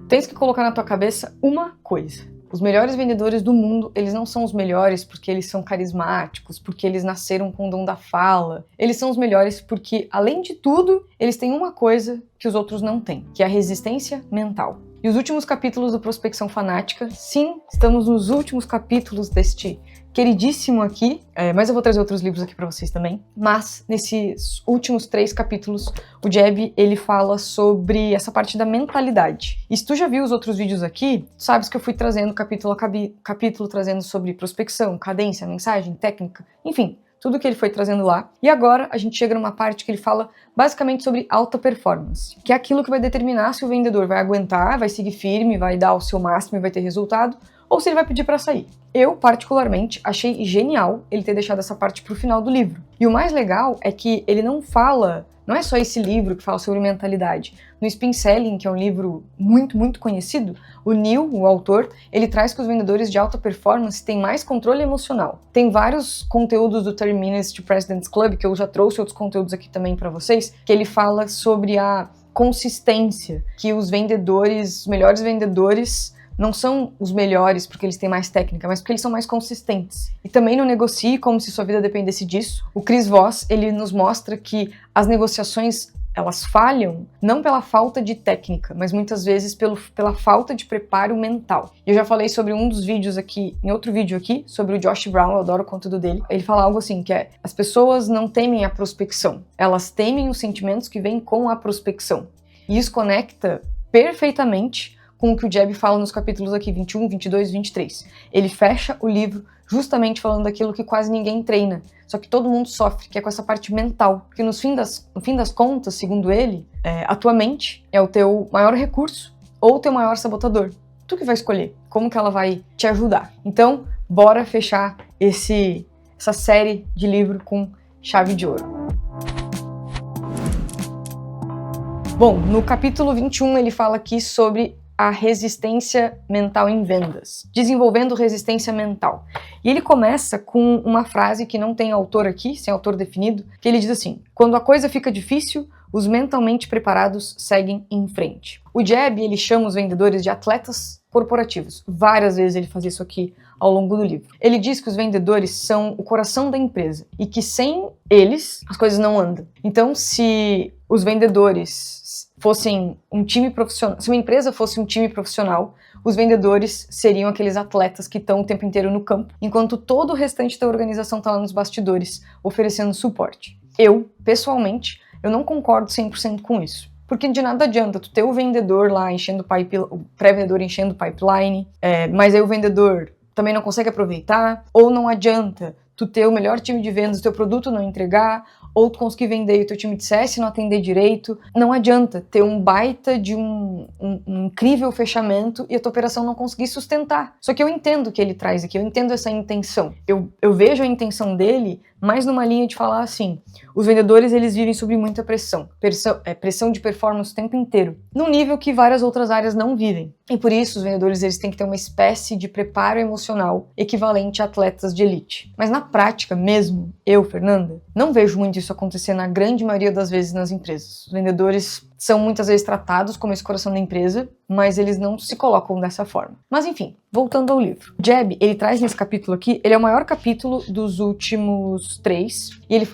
tens que colocar na tua cabeça uma coisa. Os melhores vendedores do mundo, eles não são os melhores porque eles são carismáticos, porque eles nasceram com o dom da fala. Eles são os melhores porque, além de tudo, eles têm uma coisa que os outros não têm, que é a resistência mental. E os últimos capítulos do Prospecção Fanática, sim, estamos nos últimos capítulos deste queridíssimo aqui, mas eu vou trazer outros livros aqui para vocês também. Mas, nesses últimos 3 capítulos, o Jeb, ele fala sobre essa parte da mentalidade. E se tu já viu os outros vídeos aqui, tu sabes que eu fui trazendo capítulo a capítulo, trazendo sobre prospecção, cadência, mensagem, técnica, enfim, tudo que ele foi trazendo lá. E agora a gente chega numa parte que ele fala basicamente sobre alta performance, que é aquilo que vai determinar se o vendedor vai aguentar, vai seguir firme, vai dar o seu máximo e vai ter resultado, ou se ele vai pedir para sair. Eu, particularmente, achei genial ele ter deixado essa parte pro final do livro. E o mais legal é que ele não é só esse livro que fala sobre mentalidade. No Spin Selling, que é um livro muito, muito conhecido, o Neil, o autor, ele traz que os vendedores de alta performance têm mais controle emocional. Tem vários conteúdos do 30 Minutes to President's Club, que eu já trouxe outros conteúdos aqui também para vocês, que ele fala sobre a consistência, que os melhores vendedores, não são os melhores porque eles têm mais técnica, mas porque eles são mais consistentes. E também não negocie como se sua vida dependesse disso. O Chris Voss, ele nos mostra que as negociações, elas falham não pela falta de técnica, mas muitas vezes pela falta de preparo mental. Eu já falei sobre um dos vídeos aqui, em outro vídeo aqui, sobre o Josh Brown, eu adoro o conteúdo dele. Ele fala algo assim, que é: as pessoas não temem a prospecção, elas temem os sentimentos que vêm com a prospecção. E isso conecta perfeitamente com o que o Jeb fala nos capítulos aqui 21, 22 e 23. Ele fecha o livro justamente falando daquilo que quase ninguém treina, só que todo mundo sofre, que é com essa parte mental. Porque no fim das contas, segundo ele, a tua mente é o teu maior recurso ou o teu maior sabotador. Tu que vai escolher como que ela vai te ajudar. Então, bora fechar essa série de livro com chave de ouro. Bom, no capítulo 21 ele fala aqui sobre a resistência mental em vendas, desenvolvendo resistência mental. E ele começa com uma frase que não tem autor aqui, sem autor definido, que ele diz assim: quando a coisa fica difícil, os mentalmente preparados seguem em frente. O Jeb, ele chama os vendedores de atletas corporativos. Várias vezes ele faz isso aqui ao longo do livro. Ele diz que os vendedores são o coração da empresa e que sem eles as coisas não andam. Então, se os vendedores fossem um time profissional, se uma empresa fosse um time profissional, os vendedores seriam aqueles atletas que estão o tempo inteiro no campo, enquanto todo o restante da organização está lá nos bastidores, oferecendo suporte. Eu, pessoalmente, eu não concordo 100% com isso. Porque de nada adianta tu ter o vendedor lá enchendo o pré-vendedor enchendo o pipeline, mas aí o vendedor também não consegue aproveitar, ou não adianta tu ter o melhor time de vendas, o teu produto não entregar, ou tu conseguir vender e o teu time de CS não atender direito. Não adianta ter um baita de um incrível fechamento e a tua operação não conseguir sustentar. Só que eu entendo o que ele traz aqui, eu entendo essa intenção. Eu vejo a intenção dele mais numa linha de falar assim: os vendedores, eles vivem sob muita pressão de performance o tempo inteiro, num nível que várias outras áreas não vivem. E por isso os vendedores, eles têm que ter uma espécie de preparo emocional equivalente a atletas de elite. Mas na prática mesmo, eu, Fernanda, não vejo muito isso acontecer na grande maioria das vezes nas empresas. Os vendedores são muitas vezes tratados como esse coração da empresa, mas eles não se colocam dessa forma. Mas enfim, voltando ao livro. Jeb, ele traz nesse capítulo aqui, ele é o maior capítulo dos últimos 3, e ele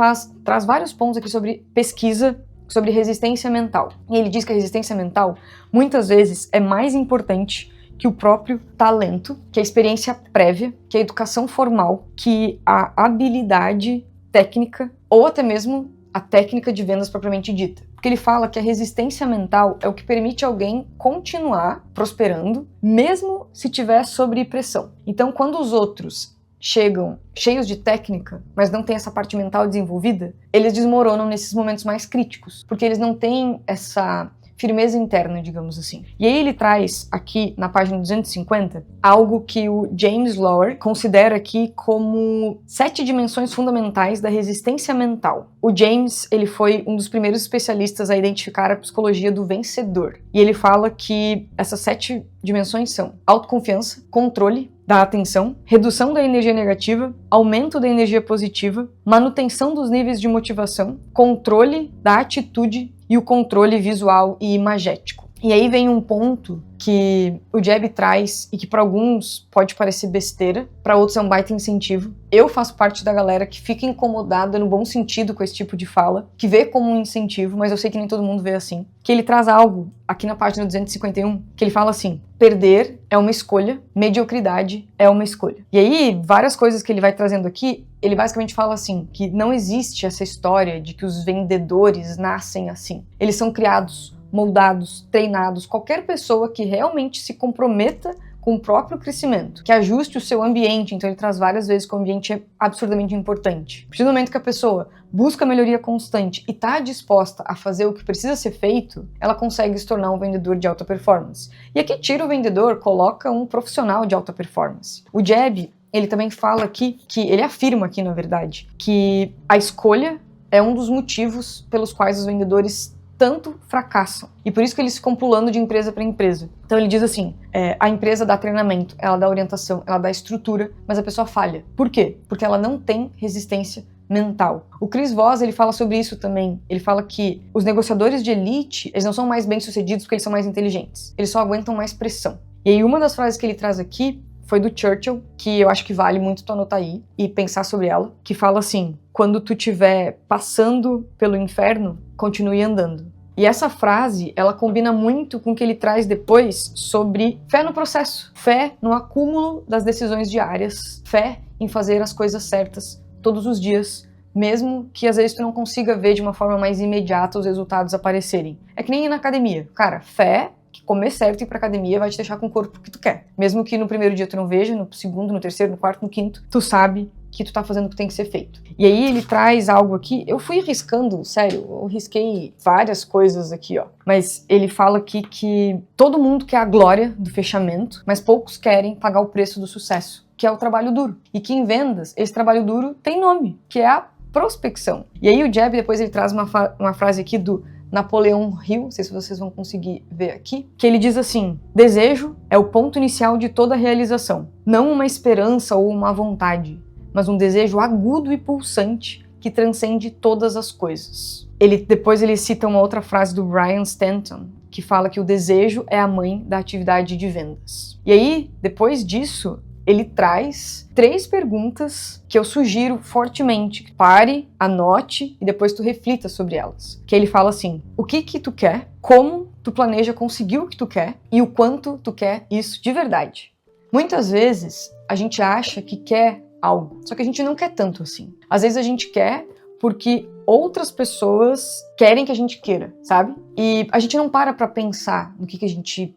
traz vários pontos aqui sobre pesquisa, sobre resistência mental. E ele diz que a resistência mental, muitas vezes, é mais importante que o próprio talento, que a experiência prévia, que a educação formal, que a habilidade técnica, ou até mesmo a técnica de vendas propriamente dita. Porque ele fala que a resistência mental é o que permite alguém continuar prosperando, mesmo se tiver sob pressão. Então, quando os outros chegam cheios de técnica, mas não têm essa parte mental desenvolvida, eles desmoronam nesses momentos mais críticos, porque eles não têm essa firmeza interna, digamos assim. E aí ele traz aqui, na página 250, algo que o James Lower considera aqui como 7 dimensões fundamentais da resistência mental. O James, ele foi um dos primeiros especialistas a identificar a psicologia do vencedor. E ele fala que essas 7 dimensões são autoconfiança, controle da atenção, redução da energia negativa, aumento da energia positiva, manutenção dos níveis de motivação, controle da atitude e o controle visual e imagético. E aí vem um ponto que o Jeb traz e que para alguns pode parecer besteira, para outros é um baita incentivo. Eu faço parte da galera que fica incomodada no bom sentido com esse tipo de fala, que vê como um incentivo, mas eu sei que nem todo mundo vê assim. Que ele traz algo aqui na página 251, que ele fala assim: perder é uma escolha, mediocridade é uma escolha. E aí, várias coisas que ele vai trazendo aqui, ele basicamente fala assim, que não existe essa história de que os vendedores nascem assim. Eles são criados, moldados, treinados. Qualquer pessoa que realmente se comprometa com o próprio crescimento, que ajuste o seu ambiente, então ele traz várias vezes que o ambiente é absurdamente importante. A partir do momento que a pessoa busca melhoria constante e está disposta a fazer o que precisa ser feito, ela consegue se tornar um vendedor de alta performance. E aqui tira o vendedor, coloca um profissional de alta performance. O Jeb, ele também fala aqui, ele afirma aqui, na verdade, que a escolha é um dos motivos pelos quais os vendedores tanto fracassam. E por isso que eles ficam pulando de empresa para empresa. Então ele diz assim, a empresa dá treinamento, ela dá orientação, ela dá estrutura, mas a pessoa falha. Por quê? Porque ela não tem resistência mental. O Chris Voss, ele fala sobre isso também. Ele fala que os negociadores de elite, eles não são mais bem-sucedidos porque eles são mais inteligentes. Eles só aguentam mais pressão. E aí uma das frases que ele traz aqui foi do Churchill, que eu acho que vale muito tu anotar aí e pensar sobre ela, que fala assim: quando tu estiver passando pelo inferno, continue andando. E essa frase, ela combina muito com o que ele traz depois sobre fé no processo, fé no acúmulo das decisões diárias, fé em fazer as coisas certas todos os dias, mesmo que às vezes tu não consiga ver de uma forma mais imediata os resultados aparecerem. É que nem ir na academia. Cara, fé que comer certo e ir pra academia vai te deixar com o corpo que tu quer. Mesmo que no primeiro dia tu não veja, no segundo, no terceiro, no quarto, no quinto, tu sabe que tu tá fazendo o que tem que ser feito. E aí ele traz algo aqui, eu fui riscando, sério, eu risquei várias coisas aqui, ó. Mas ele fala aqui que todo mundo quer a glória do fechamento, mas poucos querem pagar o preço do sucesso, que é o trabalho duro. E que em vendas, esse trabalho duro tem nome, que é a prospecção. E aí o Jeb, depois ele traz uma frase aqui do Napoleão Hill, não sei se vocês vão conseguir ver aqui, que ele diz assim: desejo é o ponto inicial de toda realização, não uma esperança ou uma vontade, mas um desejo agudo e pulsante que transcende todas as coisas. Depois ele cita uma outra frase do Brian Stanton, que fala que o desejo é a mãe da atividade de vendas. E aí, depois disso, ele traz 3 perguntas que eu sugiro fortemente. Pare, anote e depois tu reflita sobre elas. Que ele fala assim: o que tu quer, como tu planeja conseguir o que tu quer e o quanto tu quer isso de verdade. Muitas vezes a gente acha que quer algo, só que a gente não quer tanto assim. Às vezes a gente quer porque outras pessoas querem que a gente queira, sabe? E a gente não para pra pensar no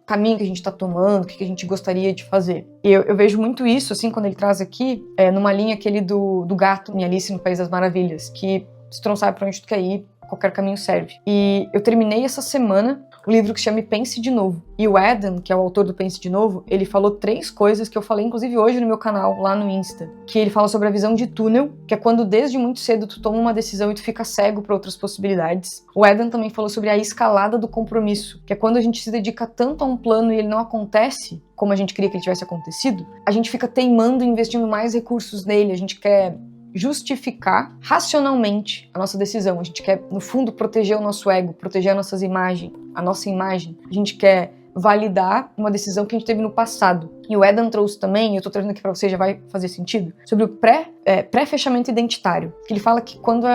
caminho que a gente tá tomando, o que a gente gostaria de fazer. E eu vejo muito isso, assim, quando ele traz aqui, numa linha aquele do gato em Alice no País das Maravilhas, que se tu não sabe pra onde tu quer ir, qualquer caminho serve. E eu terminei essa semana o livro que se chama Pense de Novo. E o Adam, que é o autor do Pense de Novo, ele falou 3 coisas que eu falei, inclusive hoje no meu canal, lá no Insta. Que ele fala sobre a visão de túnel, que é quando desde muito cedo tu toma uma decisão e tu fica cego para outras possibilidades. O Adam também falou sobre a escalada do compromisso, que é quando a gente se dedica tanto a um plano e ele não acontece como a gente queria que ele tivesse acontecido, a gente fica teimando e investindo mais recursos nele, a gente quer justificar racionalmente a nossa decisão. A gente quer, no fundo, proteger o nosso ego, proteger a nossa imagem. A gente quer validar uma decisão que a gente teve no passado. E o Adam trouxe também, eu tô trazendo aqui pra você, já vai fazer sentido, sobre o pré-fechamento identitário. Que ele fala que quando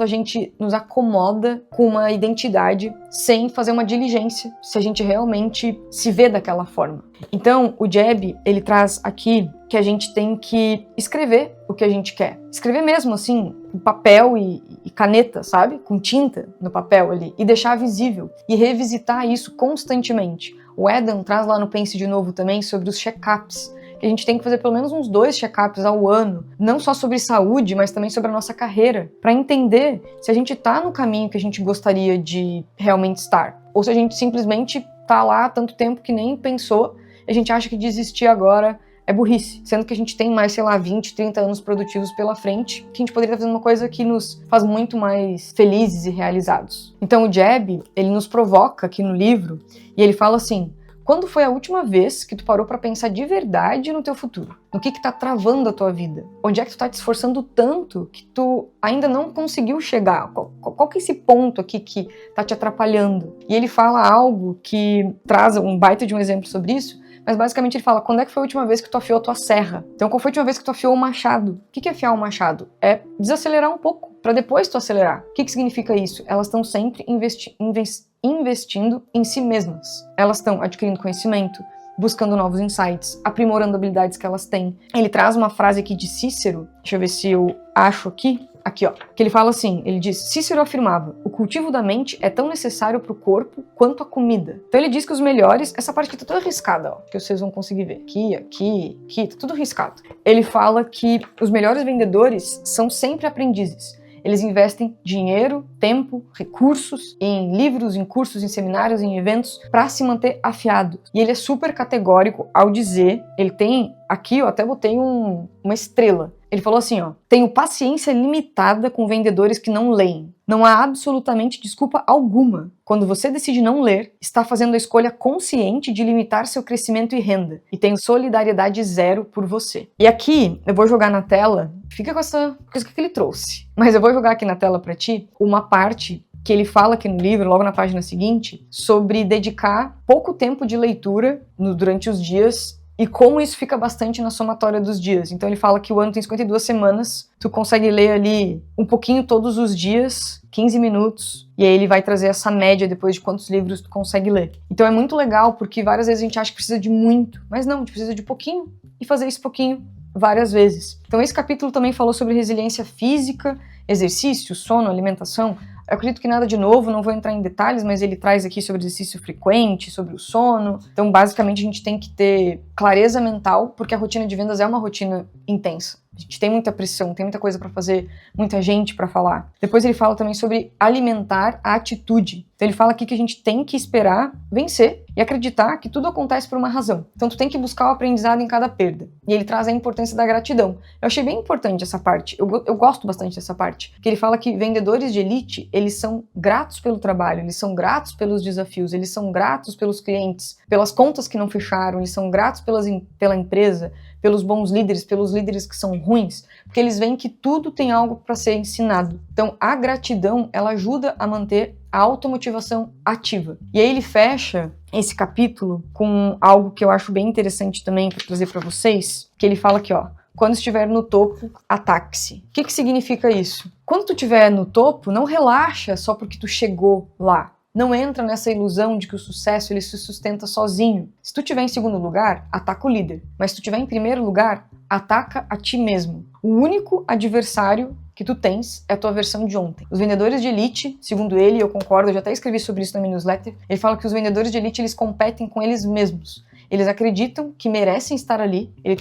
a gente nos acomoda com uma identidade sem fazer uma diligência, se a gente realmente se vê daquela forma. Então, o Jeb, ele traz aqui que a gente tem que escrever o que a gente quer. Escrever mesmo, assim, com papel e caneta, sabe? Com tinta no papel ali. E deixar visível. E revisitar isso constantemente. O Adam traz lá no Pense de Novo também sobre os check-ups. Que a gente tem que fazer pelo menos uns 2 check-ups ao ano. Não só sobre saúde, mas também sobre a nossa carreira. Para entender se a gente tá no caminho que a gente gostaria de realmente estar. Ou se a gente simplesmente tá lá há tanto tempo que nem pensou. E a gente acha que desistir agora é burrice, sendo que a gente tem mais, 20, 30 anos produtivos pela frente, que a gente poderia estar fazendo uma coisa que nos faz muito mais felizes e realizados. Então o Jeb, ele nos provoca aqui no livro, e ele fala assim: quando foi a última vez que tu parou pra pensar de verdade no teu futuro? No que tá travando a tua vida? Onde é que tu tá te esforçando tanto que tu ainda não conseguiu chegar? Qual que é esse ponto aqui que tá te atrapalhando? E ele fala algo que traz um baita de um exemplo sobre isso, mas basicamente ele fala, quando é que foi a última vez que tu afiou a tua serra? Então, qual foi a última vez que tu afiou o machado? O que é afiar o machado? É desacelerar um pouco, pra depois tu acelerar. O que significa isso? Elas estão sempre investindo em si mesmas. Elas estão adquirindo conhecimento, buscando novos insights, aprimorando habilidades que elas têm. Ele traz uma frase aqui de Cícero, deixa eu ver se eu acho aqui, ó, que ele fala assim, ele diz, Cícero afirmava, o cultivo da mente é tão necessário para o corpo quanto a comida. Então ele diz que os melhores, essa parte aqui tá toda arriscada, ó, que vocês vão conseguir ver, aqui, tá tudo riscado. Ele fala que os melhores vendedores são sempre aprendizes. Eles investem dinheiro, tempo, recursos em livros, em cursos, em seminários, em eventos para se manter afiado. E ele é super categórico ao dizer, ele tem, aqui eu até botei uma estrela. Ele falou assim, ó, tenho paciência limitada com vendedores que não leem. Não há absolutamente desculpa alguma. Quando você decide não ler, está fazendo a escolha consciente de limitar seu crescimento e renda. E tenho solidariedade zero por você. E aqui, eu vou jogar na tela, fica com essa coisa que ele trouxe. Mas eu vou jogar aqui na tela pra ti uma parte que ele fala aqui no livro, logo na página seguinte, sobre dedicar pouco tempo de leitura durante os dias e como isso fica bastante na somatória dos dias. Então ele fala que o ano tem 52 semanas, tu consegue ler ali um pouquinho todos os dias, 15 minutos, e aí ele vai trazer essa média depois de quantos livros tu consegue ler. Então é muito legal, porque várias vezes a gente acha que precisa de muito, mas não, a gente precisa de pouquinho, e fazer esse pouquinho várias vezes. Então esse capítulo também falou sobre resiliência física, exercício, sono, alimentação. Eu acredito que nada de novo, não vou entrar em detalhes, mas ele traz aqui sobre exercício frequente, sobre o sono. Então, basicamente, a gente tem que ter clareza mental, porque a rotina de vendas é uma rotina intensa. A gente tem muita pressão, tem muita coisa para fazer, muita gente para falar. Depois ele fala também sobre alimentar a atitude. Então ele fala aqui que a gente tem que esperar vencer e acreditar que tudo acontece por uma razão. Então tu tem que buscar o aprendizado em cada perda. E ele traz a importância da gratidão. Eu achei bem importante essa parte. Eu gosto bastante dessa parte. Que ele fala que vendedores de elite, eles são gratos pelo trabalho, eles são gratos pelos desafios, eles são gratos pelos clientes, pelas contas que não fecharam, eles são gratos pela empresa, pelos bons líderes, pelos líderes que são ruins, porque eles veem que tudo tem algo para ser ensinado. Então, a gratidão, ela ajuda a manter a automotivação ativa. E aí ele fecha esse capítulo com algo que eu acho bem interessante também para trazer para vocês, que ele fala aqui, ó, quando estiver no topo, ataque-se. O que significa isso? Quando tu estiver no topo, não relaxa só porque tu chegou lá. Não entra nessa ilusão de que o sucesso ele se sustenta sozinho. Se tu estiver em segundo lugar, ataca o líder. Mas se tu estiver em primeiro lugar, ataca a ti mesmo. O único adversário que tu tens é a tua versão de ontem. Os vendedores de elite, segundo ele, eu concordo, eu já até escrevi sobre isso na minha newsletter, ele fala que os vendedores de elite, eles competem com eles mesmos. Eles acreditam que merecem estar ali, eles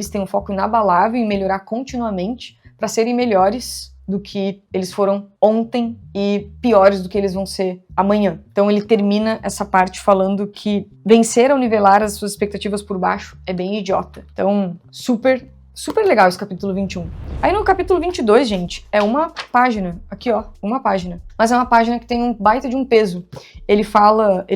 têm um foco inabalável em melhorar continuamente para serem melhores do que eles foram ontem e piores do que eles vão ser amanhã. Então ele termina essa parte falando que vencer ao nivelar as suas expectativas por baixo é bem idiota. Então, super legal esse capítulo 21. Aí no capítulo 22, gente, é uma página, aqui ó, uma página. Mas é uma página que tem um baita de um peso. Ele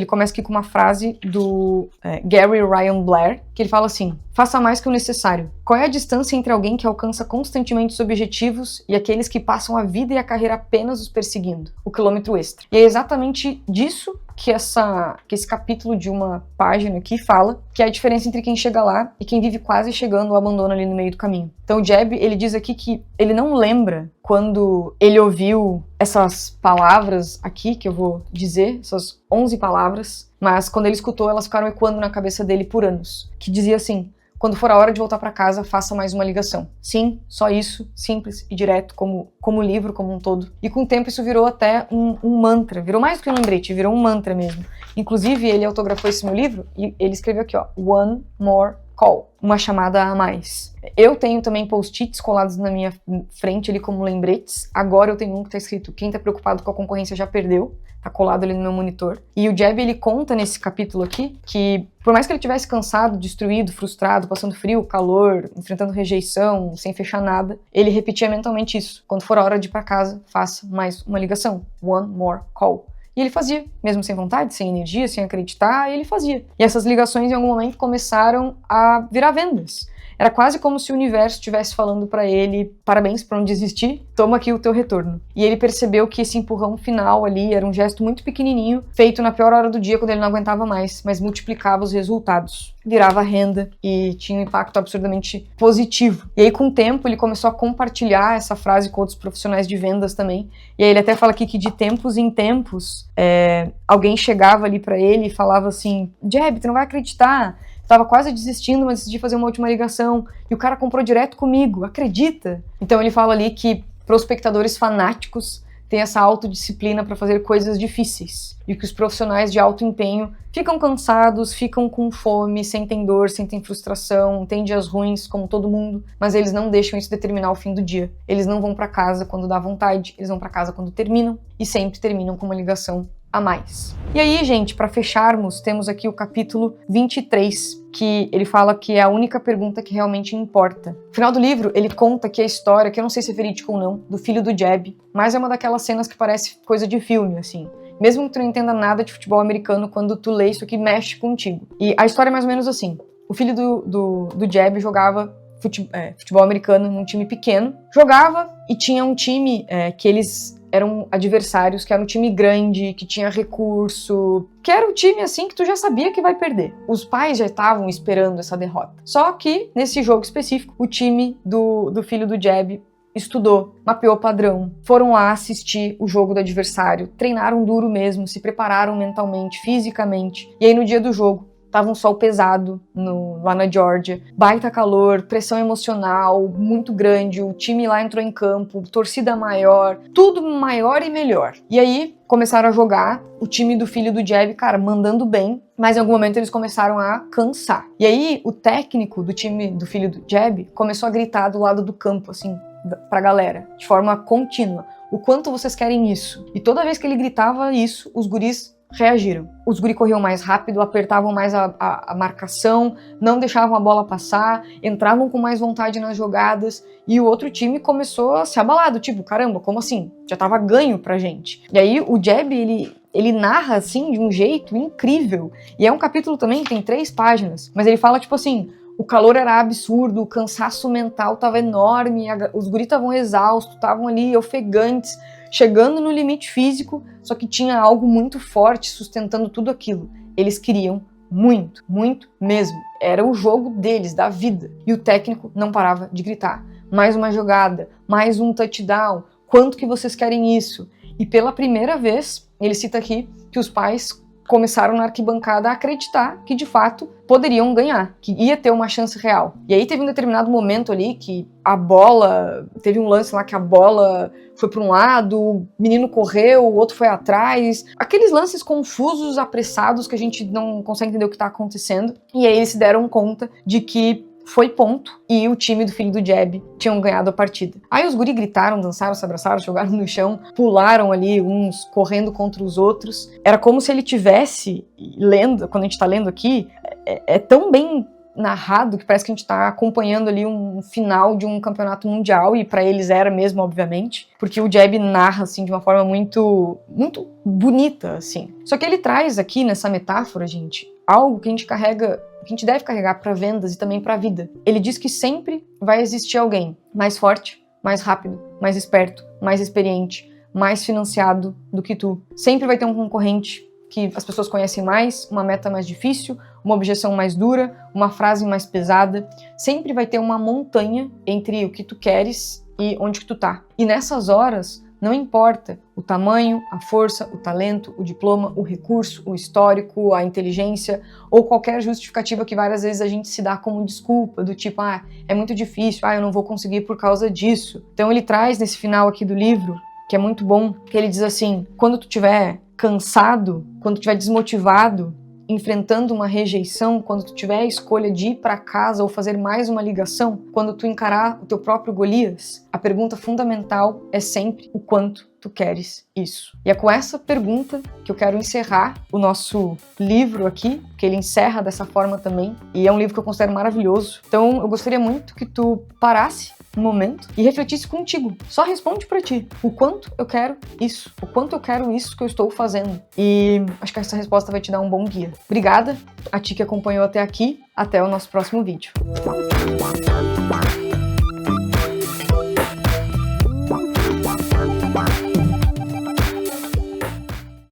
começa aqui com uma frase do Gary Ryan Blair, que ele fala assim, faça mais que o necessário. Qual é a distância entre alguém que alcança constantemente os objetivos e aqueles que passam a vida e a carreira apenas os perseguindo? O quilômetro extra. E é exatamente disso que esse capítulo de uma página aqui fala, que é a diferença entre quem chega lá e quem vive quase chegando ou abandona ali no meio do caminho. Então o Jeb, ele diz aqui que ele não lembra quando ele ouviu essas palavras aqui, que eu vou dizer, essas 11 palavras, mas quando ele escutou, elas ficaram ecoando na cabeça dele por anos, que dizia assim, quando for a hora de voltar para casa, faça mais uma ligação. Sim, só isso, simples e direto, como livro, como um todo. E com o tempo isso virou até um mantra, virou mais do que um lembrete, virou um mantra mesmo. Inclusive, ele autografou esse meu livro e ele escreveu aqui, ó, One More Call, uma chamada a mais. Eu tenho também post-its colados na minha frente ali como lembretes. Agora eu tenho um que tá escrito, quem tá preocupado com a concorrência já perdeu. Tá colado ali no meu monitor. E o Jeb, ele conta nesse capítulo aqui que, por mais que ele tivesse cansado, destruído, frustrado, passando frio, calor, enfrentando rejeição, sem fechar nada, ele repetia mentalmente isso. Quando for a hora de ir pra casa, faça mais uma ligação. One more call. E ele fazia, mesmo sem vontade, sem energia, sem acreditar, ele fazia. E essas ligações em algum momento começaram a virar vendas. Era quase como se o universo estivesse falando pra ele: parabéns por não desistir, toma aqui o teu retorno. E ele percebeu que esse empurrão final ali era um gesto muito pequenininho, feito na pior hora do dia, quando ele não aguentava mais, mas multiplicava os resultados. Virava renda e tinha um impacto absurdamente positivo. E aí, com o tempo, ele começou a compartilhar essa frase com outros profissionais de vendas também. E aí ele até fala aqui que de tempos em tempos, alguém chegava ali pra ele e falava assim: Jeb, tu não vai acreditar, tava quase desistindo, mas decidi fazer uma última ligação. E o cara comprou direto comigo, acredita? Então ele fala ali que prospectadores fanáticos têm essa autodisciplina para fazer coisas difíceis. E que os profissionais de alto empenho ficam cansados, ficam com fome, sentem dor, sentem frustração, têm dias ruins, como todo mundo, mas eles não deixam isso determinar o fim do dia. Eles não vão para casa quando dá vontade, eles vão para casa quando terminam, e sempre terminam com uma ligação a mais. E aí, gente, para fecharmos, temos aqui o capítulo 23, que ele fala que é a única pergunta que realmente importa. No final do livro, ele conta que a história, que eu não sei se é verídica ou não, do filho do Jeb, mas é uma daquelas cenas que parece coisa de filme, assim. Mesmo que tu não entenda nada de futebol americano, quando tu lê isso aqui, mexe contigo. E a história é mais ou menos assim. O filho do Jeb jogava futebol americano num time pequeno. Jogava e tinha um time que eles eram adversários, que era um time grande, que tinha recurso, que era um time assim que tu já sabia que vai perder. Os pais já estavam esperando essa derrota. Só que, nesse jogo específico, o time do filho do Jeb estudou, mapeou o padrão, foram lá assistir o jogo do adversário, treinaram duro mesmo, se prepararam mentalmente, fisicamente. E aí no dia do jogo, tava um sol pesado lá na Georgia, baita calor, pressão emocional muito grande, o time lá entrou em campo, torcida maior, tudo maior e melhor. E aí começaram a jogar, o time do filho do Jeb, cara, mandando bem, mas em algum momento eles começaram a cansar. E aí o técnico do time do filho do Jeb começou a gritar do lado do campo, assim, pra galera, de forma contínua: o quanto vocês querem isso? E toda vez que ele gritava isso, os guris reagiram. Os guri corriam mais rápido, apertavam mais a marcação, não deixavam a bola passar, entravam com mais vontade nas jogadas, e o outro time começou a se abalar, do tipo, caramba, como assim? Já tava ganho pra gente. E aí o Jeb, ele narra assim de um jeito incrível, e é um capítulo também que tem 3 páginas, mas ele fala tipo assim: o calor era absurdo, o cansaço mental tava enorme, os guris estavam exaustos, estavam ali ofegantes, chegando no limite físico, só que tinha algo muito forte sustentando tudo aquilo. Eles queriam muito, muito mesmo. Era o jogo deles, da vida. E o técnico não parava de gritar: mais uma jogada, mais um touchdown, quanto que vocês querem isso? E pela primeira vez, ele cita aqui que os pais começaram na arquibancada a acreditar que de fato poderiam ganhar, que ia ter uma chance real. E aí teve um determinado momento ali que a bola, teve um lance lá que a bola foi para um lado, o menino correu, o outro foi atrás, aqueles lances confusos, apressados, que a gente não consegue entender o que está acontecendo. E aí eles se deram conta de que foi ponto, e o time do filho do Jeb tinham ganhado a partida. Aí os guri gritaram, dançaram, se abraçaram, jogaram no chão, pularam ali, uns correndo contra os outros. Era como se ele tivesse lendo, quando a gente tá lendo aqui, é tão bem narrado que parece que a gente tá acompanhando ali um final de um campeonato mundial, e pra eles era mesmo, obviamente, porque o Jeb narra, assim, de uma forma muito, muito bonita, assim. Só que ele traz aqui, nessa metáfora, gente, algo que a gente carrega, que a gente deve carregar para vendas e também para a vida. Ele diz que sempre vai existir alguém mais forte, mais rápido, mais esperto, mais experiente, mais financiado do que tu. Sempre vai ter um concorrente que as pessoas conhecem mais, uma meta mais difícil, uma objeção mais dura, uma frase mais pesada. Sempre vai ter uma montanha entre o que tu queres e onde que tu tá. E nessas horas, não importa o tamanho, a força, o talento, o diploma, o recurso, o histórico, a inteligência ou qualquer justificativa que várias vezes a gente se dá como desculpa, do tipo, é muito difícil, eu não vou conseguir por causa disso. Então ele traz nesse final aqui do livro, que é muito bom, que ele diz assim: quando tu estiver cansado, quando tu estiver desmotivado, enfrentando uma rejeição, quando tu tiver a escolha de ir para casa ou fazer mais uma ligação, quando tu encarar o teu próprio Golias, a a pergunta fundamental é sempre o quanto tu queres isso. E é com essa pergunta que eu quero encerrar o nosso livro aqui, que ele encerra dessa forma também, e é um livro que eu considero maravilhoso. Então eu gostaria muito que tu parasse um momento e refletisse contigo. Só responde pra ti. O quanto eu quero isso? O quanto eu quero isso que eu estou fazendo? E acho que essa resposta vai te dar um bom guia. Obrigada a ti que acompanhou até aqui. Até o nosso próximo vídeo.